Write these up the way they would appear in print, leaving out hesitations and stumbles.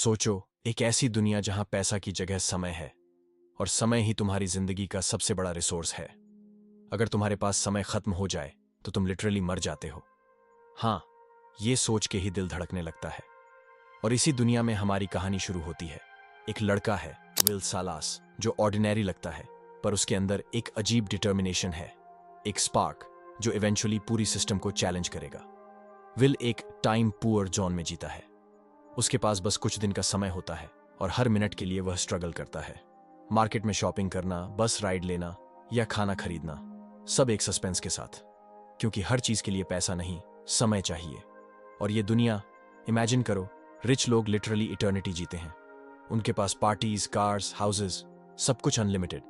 सोचो, एक ऐसी दुनिया जहां पैसा की जगह समय है और समय ही तुम्हारी जिंदगी का सबसे बड़ा रिसोर्स है। अगर तुम्हारे पास समय खत्म हो जाए तो तुम लिटरली मर जाते हो। हाँ, ये सोच के ही दिल धड़कने लगता है। और इसी दुनिया में हमारी कहानी शुरू होती है। एक लड़का है, विल सालास, जो ऑर्डिनरी लगता है, पर उसके अंदर एक अजीब डिटर्मिनेशन है, एक स्पार्क जो इवेंचुअली पूरी सिस्टम को चैलेंज करेगा। विल एक टाइम पुअर जोन में जीता है। उसके पास बस कुछ दिन का समय होता है और हर मिनट के लिए वह स्ट्रगल करता है। मार्केट में शॉपिंग करना, बस राइड लेना या खाना खरीदना, सब एक सस्पेंस के साथ, क्योंकि हर चीज के लिए पैसा नहीं, समय चाहिए। और ये दुनिया, इमेजिन करो, रिच लोग लिटरली इटर्निटी जीते हैं। उनके पास पार्टीज, कार्स, हाउसेस, सब कुछ अनलिमिटेड।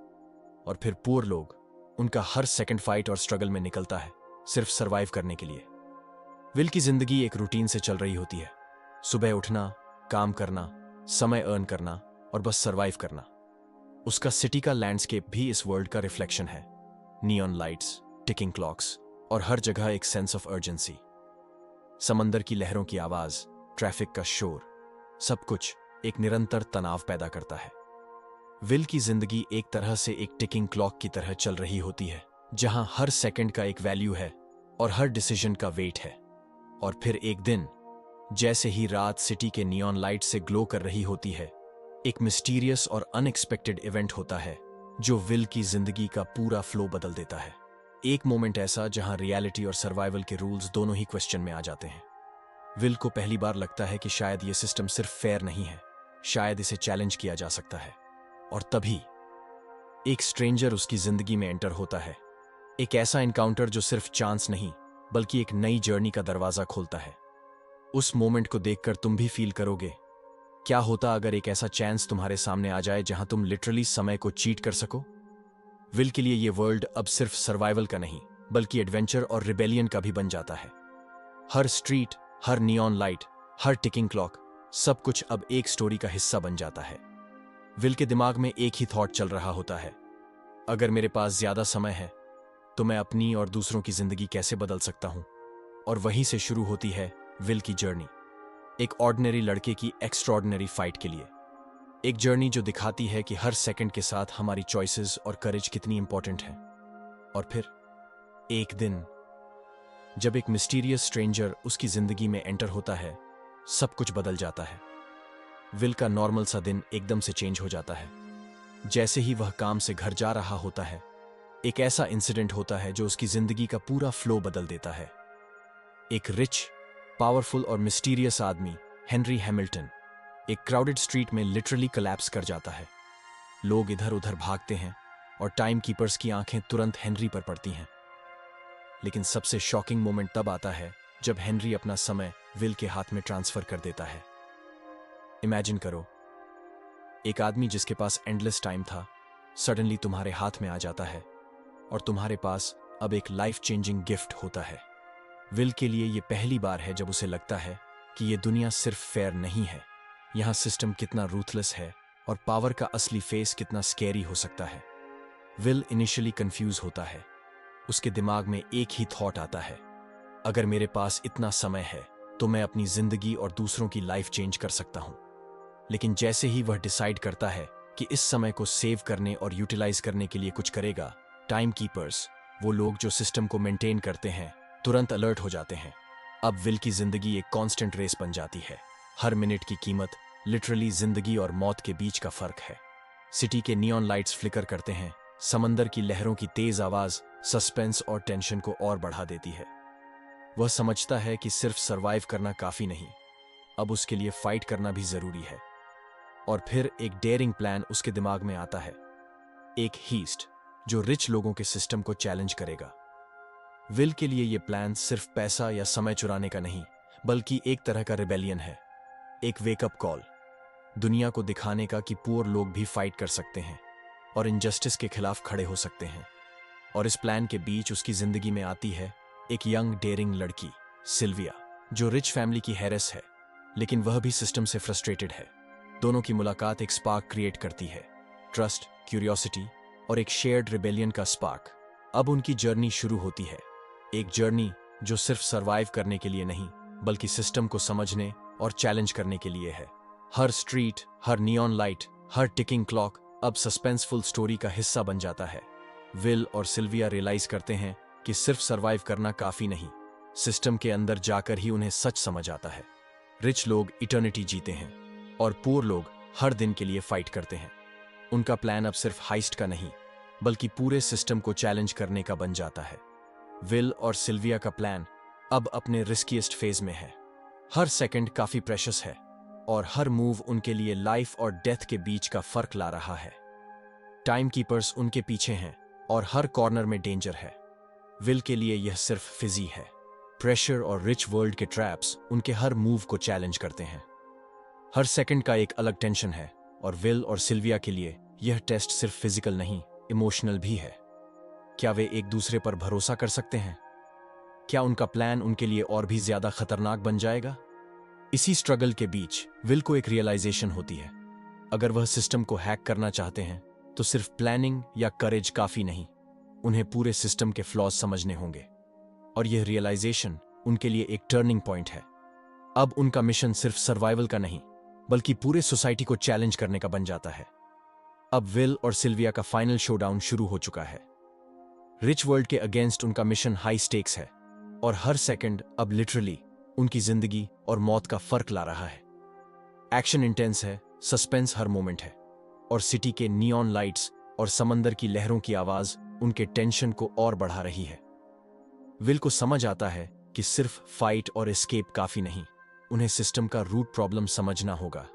और फिर पुअर लोग, उनका हर सेकंड फाइट और स्ट्रगल में निकलता है सिर्फ सरवाइव करने के लिए। विल की जिंदगी एक रूटीन से चल रही होती है। सुबह उठना, काम करना, समय अर्न करना और बस सरवाइव करना। उसका सिटी का लैंडस्केप भी इस वर्ल्ड का रिफ्लेक्शन है। नियॉन लाइट्स, टिकिंग क्लॉक्स और हर जगह एक सेंस ऑफ अर्जेंसी। समंदर की लहरों की आवाज, ट्रैफिक का शोर, सब कुछ एक निरंतर तनाव पैदा करता है। विल की जिंदगी एक तरह से एक टिकिंग क्लॉक की तरह चल रही होती है, जहां हर सेकंड का एक वैल्यू है और हर डिसीजन का वेट है। और फिर एक दिन, जैसे ही रात सिटी के नियॉन लाइट से ग्लो कर रही होती है, एक मिस्टीरियस और अनएक्सपेक्टेड इवेंट होता है जो विल की जिंदगी का पूरा फ्लो बदल देता है। एक मोमेंट ऐसा जहां रियलिटी और सर्वाइवल के रूल्स दोनों ही क्वेश्चन में आ जाते हैं। विल को पहली बार लगता है कि शायद ये सिस्टम सिर्फ फेयर नहीं है, शायद इसे चैलेंज किया जा सकता है। और तभी एक स्ट्रेंजर उसकी जिंदगी में एंटर होता है। एक ऐसा एनकाउंटर जो सिर्फ चांस नहीं, बल्कि एक नई जर्नी का दरवाजा खोलता है। उस मोमेंट को देखकर तुम भी फील करोगे, क्या होता अगर एक ऐसा चांस तुम्हारे सामने आ जाए जहां तुम लिटरली समय को चीट कर सको। विल के लिए ये वर्ल्ड अब सिर्फ सर्वाइवल का नहीं, बल्कि एडवेंचर और रिबेलियन का भी बन जाता है। हर स्ट्रीट, हर नियॉन लाइट, हर टिकिंग क्लॉक, सब कुछ अब एक स्टोरी का हिस्सा बन जाता है। विल के दिमाग में एक ही थॉट चल रहा होता है, अगर मेरे पास ज्यादा समय है तो मैं अपनी और दूसरों की जिंदगी कैसे बदल सकता हूं। और वहीं से शुरू होती है विल की जर्नी, एक ऑर्डिनरी लड़के की एक्स्ट्रॉर्डिनरी फाइट के लिए। एक जर्नी जो दिखाती है कि हर सेकंड के साथ हमारी चॉइसेस और करेज कितनी इंपॉर्टेंट है। और फिर एक दिन, जब एक मिस्टीरियस स्ट्रेंजर उसकी जिंदगी में एंटर होता है, सब कुछ बदल जाता है। विल का नॉर्मल सा दिन एकदम से चेंज हो जाता है। जैसे ही वह काम से घर जा रहा होता है, एक ऐसा इंसिडेंट होता है जो उसकी जिंदगी का पूरा फ्लो बदल देता है। एक रिच, पावरफुल और मिस्टीरियस आदमी, हेनरी हैमिल्टन, एक क्राउडेड स्ट्रीट में लिटरली कोलैप्स कर जाता है। लोग इधर उधर भागते हैं और टाइम कीपर्स की आंखें तुरंत हेनरी पर पड़ती हैं। लेकिन सबसे शॉकिंग मोमेंट तब आता है जब हेनरी अपना समय विल के हाथ में ट्रांसफर कर देता है। इमेजिन करो, एक आदमी जिसके पास एंडलेस टाइम था, सडनली तुम्हारे हाथ में आ जाता है और तुम्हारे पास अब एक लाइफ चेंजिंग गिफ्ट होता है। विल के लिए यह पहली बार है जब उसे लगता है कि यह दुनिया सिर्फ फेयर नहीं है, यहां सिस्टम कितना रूथलेस है और पावर का असली फेस कितना स्कैरी हो सकता है। विल इनिशियली कंफ्यूज होता है। उसके दिमाग में एक ही थॉट आता है, अगर मेरे पास इतना समय है तो मैं अपनी जिंदगी और दूसरों की लाइफ चेंज कर सकता हूं। लेकिन जैसे ही वह डिसाइड करता है कि इस समय को सेव करने और यूटिलाइज करने के लिए कुछ करेगा, टाइम कीपर्स, वो लोग जो सिस्टम को मेंटेन करते हैं, तुरंत अलर्ट हो जाते हैं। अब विल की जिंदगी एक कांस्टेंट रेस बन जाती है। हर मिनट की कीमत लिटरली जिंदगी और मौत के बीच का फर्क है। सिटी के नियॉन लाइट्स फ्लिकर करते हैं, समंदर की लहरों की तेज आवाज सस्पेंस और टेंशन को और बढ़ा देती है। वह समझता है कि सिर्फ सरवाइव करना काफी नहीं, अब उसके लिए फाइट करना भी जरूरी है। और फिर एक डेयरिंग प्लान उसके दिमाग में आता है, एक हीस्ट जो रिच लोगों के सिस्टम को चैलेंज करेगा। विल के लिए यह प्लान सिर्फ पैसा या समय चुराने का नहीं, बल्कि एक तरह का रिबेलियन है, एक वेकअप कॉल दुनिया को दिखाने का कि पुअर लोग भी फाइट कर सकते हैं और इनजस्टिस के खिलाफ खड़े हो सकते हैं। और इस प्लान के बीच उसकी जिंदगी में आती है एक यंग डेयरिंग लड़की, सिल्विया, जो रिच फैमिली की हेरेस है, लेकिन वह भी सिस्टम से फ्रस्ट्रेटेड है। दोनों की मुलाकात एक स्पार्क क्रिएट करती है, ट्रस्ट, क्यूरियोसिटी और एक शेयर्ड रिबेलियन का स्पार्क। अब उनकी जर्नी शुरू होती है, एक जर्नी जो सिर्फ सरवाइव करने के लिए नहीं, बल्कि सिस्टम को समझने और चैलेंज करने के लिए है। हर स्ट्रीट, हर नियॉन लाइट, हर टिकिंग क्लॉक अब सस्पेंसफुल स्टोरी का हिस्सा बन जाता है। विल और सिल्विया रियलाइज करते हैं कि सिर्फ सरवाइव करना काफी नहीं, सिस्टम के अंदर जाकर ही उन्हें सच समझ आता है। रिच लोग इटर्निटी जीते हैं और पुअर लोग हर दिन के लिए फाइट करते हैं। उनका प्लान अब सिर्फ हाइस्ट का नहीं, बल्कि पूरे सिस्टम को चैलेंज करने का बन जाता है। विल और सिल्विया का प्लान अब अपने रिस्कीएस्ट फेज में है। हर सेकंड काफी प्रेशियस है और हर मूव उनके लिए लाइफ और डेथ के बीच का फर्क ला रहा है। टाइम कीपर्स उनके पीछे हैं और हर कॉर्नर में डेंजर है। विल के लिए यह सिर्फ फिजी है। प्रेशर और रिच वर्ल्ड के ट्रैप्स उनके हर मूव को चैलेंज करते हैं। हर सेकंड का एक अलग टेंशन है और विल और सिल्विया के लिए यह टेस्ट सिर्फ फिजिकल नहीं, इमोशनल भी है। क्या वे एक दूसरे पर भरोसा कर सकते हैं? क्या उनका प्लान उनके लिए और भी ज्यादा खतरनाक बन जाएगा? इसी स्ट्रगल के बीच विल को एक रियलाइजेशन होती है। अगर वह सिस्टम को हैक करना चाहते हैं तो सिर्फ प्लानिंग या करेज काफी नहीं, उन्हें पूरे सिस्टम के फ्लॉज समझने होंगे। और यह रियलाइजेशन उनके लिए एक टर्निंग पॉइंट है। अब उनका मिशन सिर्फ सर्वाइवल का नहीं, बल्कि पूरे सोसाइटी को चैलेंज करने का बन जाता है। अब विल और सिल्विया का फाइनल शोडाउन शुरू हो चुका है। रिच वर्ल्ड के अगेंस्ट उनका मिशन हाई स्टेक्स है और हर सेकंड अब लिटरली उनकी जिंदगी और मौत का फर्क ला रहा है। एक्शन इंटेंस है, सस्पेंस हर मोमेंट है और सिटी के नियॉन लाइट्स और समंदर की लहरों की आवाज उनके टेंशन को और बढ़ा रही है। विल को समझ आता है कि सिर्फ फाइट और एस्केप काफी नहीं, उन्हें सिस्टम का रूट प्रॉब्लम समझना होगा।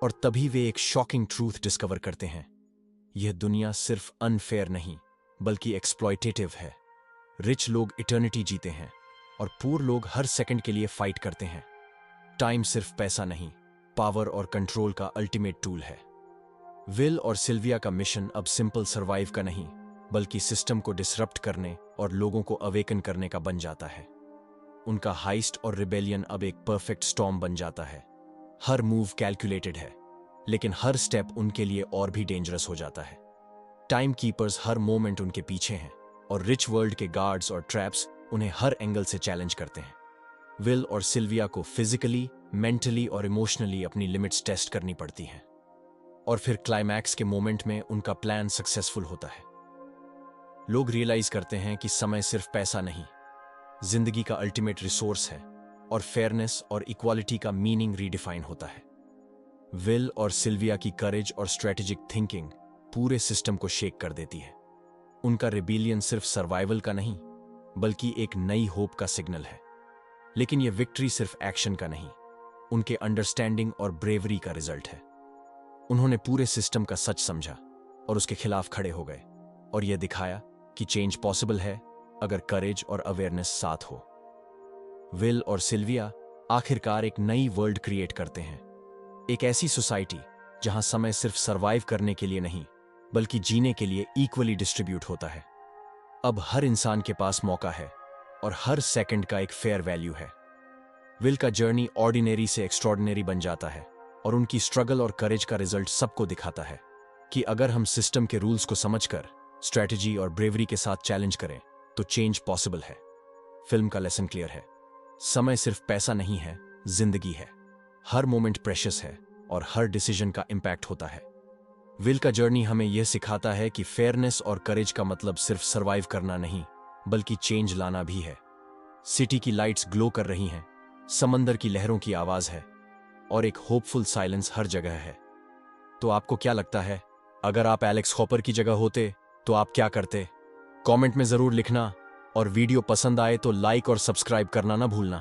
और तभी वे एक शॉकिंग ट्रूथ डिस्कवर करते हैं। यह दुनिया सिर्फ अनफेयर नहीं, बल्कि एक्सप्लॉयटेटिव है। रिच लोग इटर्निटी जीते हैं और पुअर लोग हर सेकंड के लिए फाइट करते हैं। टाइम सिर्फ पैसा नहीं, पावर और कंट्रोल का अल्टीमेट टूल है। विल और सिल्विया का मिशन अब सिंपल सर्वाइव का नहीं, बल्कि सिस्टम को डिसरप्ट करने और लोगों को अवेकन करने का बन जाता है। उनका हाइस्ट और रिबेलियन अब एक परफेक्ट स्टॉर्म बन जाता है। हर मूव कैलकुलेटेड है, लेकिन हर स्टेप उनके लिए और भी डेंजरस हो जाता है। टाइम कीपर्स हर मोमेंट उनके पीछे हैं और रिच वर्ल्ड के गार्ड्स और ट्रैप्स उन्हें हर एंगल से चैलेंज करते हैं। विल और सिल्विया को फिजिकली, मेंटली और इमोशनली अपनी लिमिट्स टेस्ट करनी पड़ती हैं। और फिर क्लाइमैक्स के मोमेंट में उनका प्लान सक्सेसफुल होता है। लोग रियलाइज करते हैं कि समय सिर्फ पैसा नहीं, जिंदगी का अल्टीमेट रिसोर्स है और फेयरनेस और इक्वालिटी का मीनिंग रीडिफाइन होता है। विल और सिल्विया की करेज और स्ट्रेटेजिक थिंकिंग पूरे सिस्टम को शेक कर देती है। उनका रिबेलियन सिर्फ सर्वाइवल का नहीं, बल्कि एक नई होप का सिग्नल है। लेकिन यह विक्ट्री सिर्फ एक्शन का नहीं, उनके अंडरस्टैंडिंग और ब्रेवरी का रिजल्ट है। उन्होंने पूरे सिस्टम का सच समझा और उसके खिलाफ खड़े हो गए और यह दिखाया कि चेंज पॉसिबल है अगर करेज और अवेयरनेस साथ हो। विल और सिल्विया आखिरकार एक नई वर्ल्ड क्रिएट करते हैं, एक ऐसी सोसाइटी जहां समय सिर्फ सरवाइव करने के लिए नहीं, बल्कि जीने के लिए इक्वली डिस्ट्रीब्यूट होता है। अब हर इंसान के पास मौका है और हर सेकंड का एक फेयर वैल्यू है। विल का जर्नी ऑर्डिनरी से एक्स्ट्रॉर्डिनरी बन जाता है और उनकी स्ट्रगल और करेज का रिजल्ट सबको दिखाता है कि अगर हम सिस्टम के रूल्स को समझकर स्ट्रेटजी और ब्रेवरी के साथ चैलेंज करें तो चेंज पॉसिबल है। फिल्म का लेसन क्लियर है, समय सिर्फ पैसा नहीं है, जिंदगी है। हर मोमेंट प्रेशियस है और हर डिसीजन का इंपैक्ट होता है। विल का जर्नी हमें यह सिखाता है कि फेयरनेस और करेज का मतलब सिर्फ सरवाइव करना नहीं, बल्कि चेंज लाना भी है। सिटी की लाइट्स ग्लो कर रही हैं, समंदर की लहरों की आवाज है और एक होपफुल साइलेंस हर जगह है। तो आपको क्या लगता है, अगर आप एलेक्स हॉपर की जगह होते तो आप क्या करते? कमेंट में जरूर लिखना और वीडियो पसंद आए तो लाइक और सब्सक्राइब करना ना भूलना।